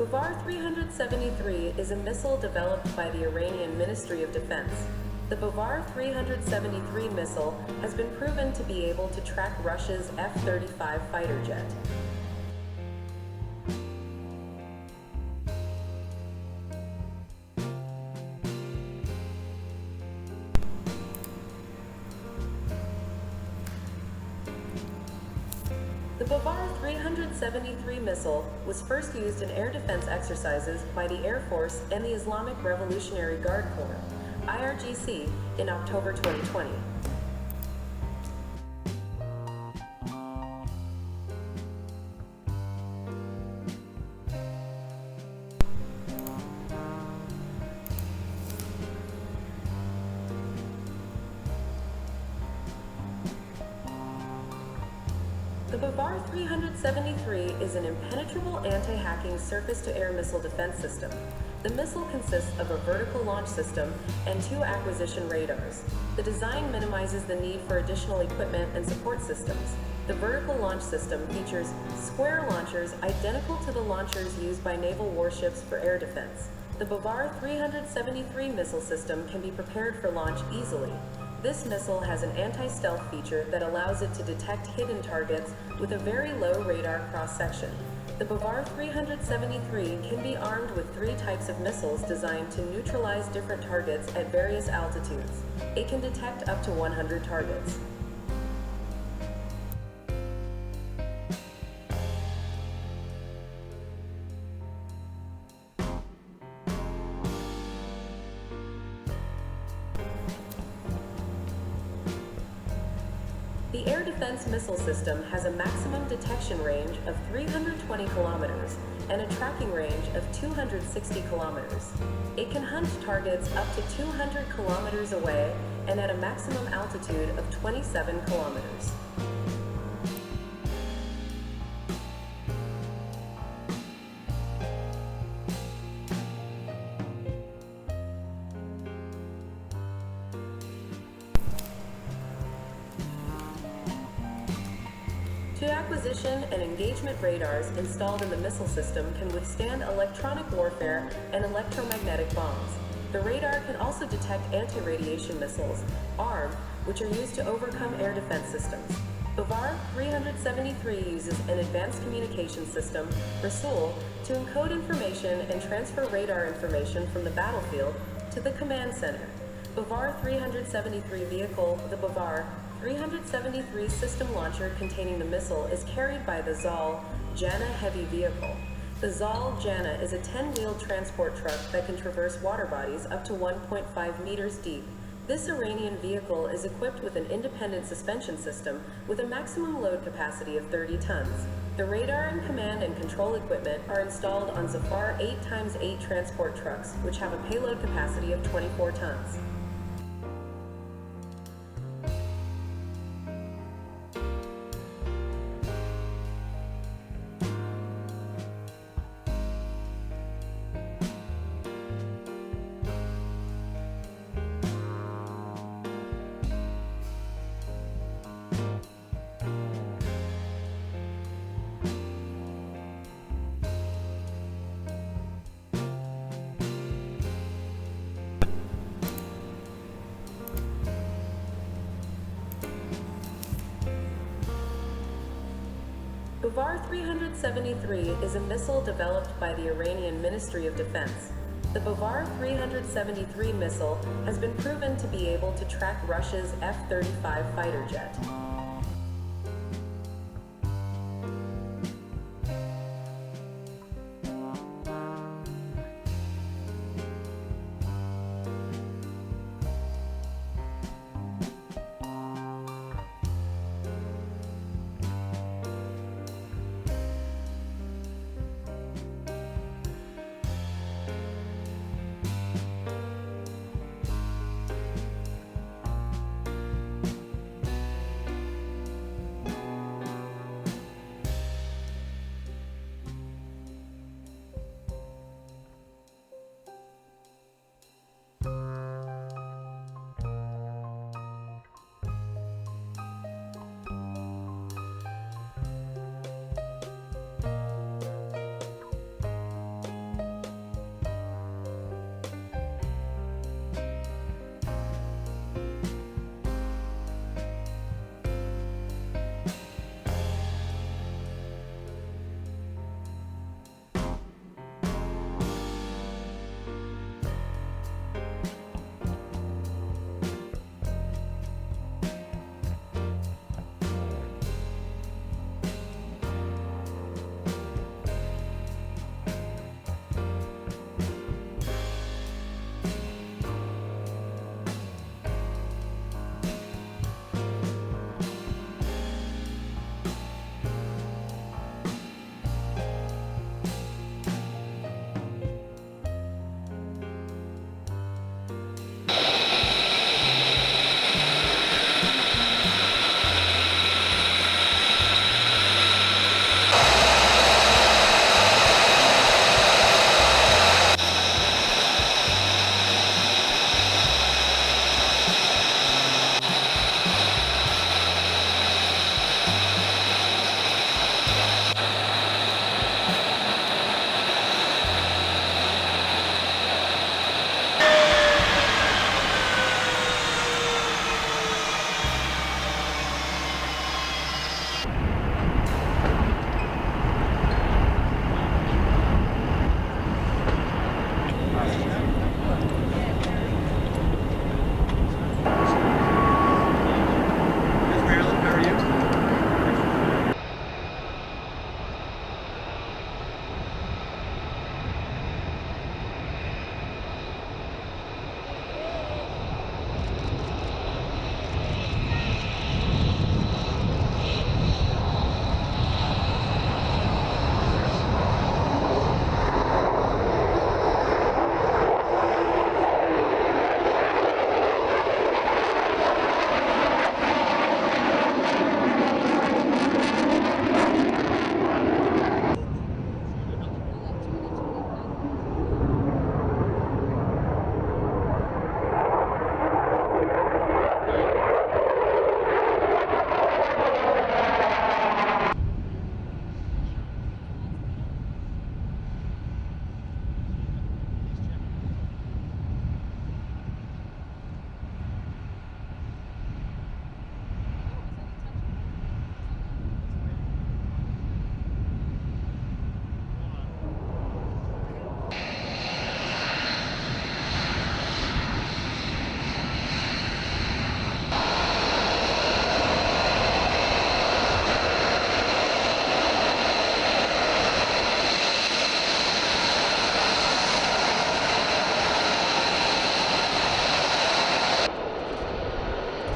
Bavar 373 is a missile developed by the Iranian Ministry of Defense. The Bavar 373 missile has been proven to be able to track Russia's F-35 fighter jet. The Bavar 373 missile was first used in air defense exercises by the Air Force and the Islamic Revolutionary Guard Corps, IRGC, in October 2020. The Bavar 373 is an impenetrable anti-hacking surface-to-air missile defense system. The missile consists of a vertical launch system and 2 acquisition radars. The design minimizes the need for additional equipment and support systems. The vertical launch system features square launchers identical to the launchers used by naval warships for air defense. The Bavar 373 missile system can be prepared for launch easily. This missile has an anti-stealth feature that allows it to detect hidden targets with a very low radar cross-section. The Bavar 373 can be armed with 3 types of missiles designed to neutralize different targets at various altitudes. It can detect up to 100 targets. The air defense missile system has a maximum detection range of 320 kilometers and a tracking range of 260 kilometers. It can hunt targets up to 200 kilometers away and at a maximum altitude of 27 kilometers. Two acquisition and engagement radars installed in the missile system can withstand electronic warfare and electromagnetic bombs. The radar can also detect anti-radiation missiles, ARM, which are used to overcome air defense systems. Bavar 373 uses an advanced communication system, Rasul, to encode information and transfer radar information from the battlefield to the command center. Bavar 373 vehicle, the Bavar 373 system launcher containing the missile is carried by the Zal Jannah heavy vehicle. The Zal Jannah is a 10-wheeled transport truck that can traverse water bodies up to 1.5 meters deep. This Iranian vehicle is equipped with an independent suspension system with a maximum load capacity of 30 tons. The radar and command and control equipment are installed on Zafar 8x8 transport trucks, which have a payload capacity of 24 tons. Bavar 373 is a missile developed by the Iranian Ministry of Defense. The Bavar 373 missile has been proven to be able to track Russia's F-35 fighter jet.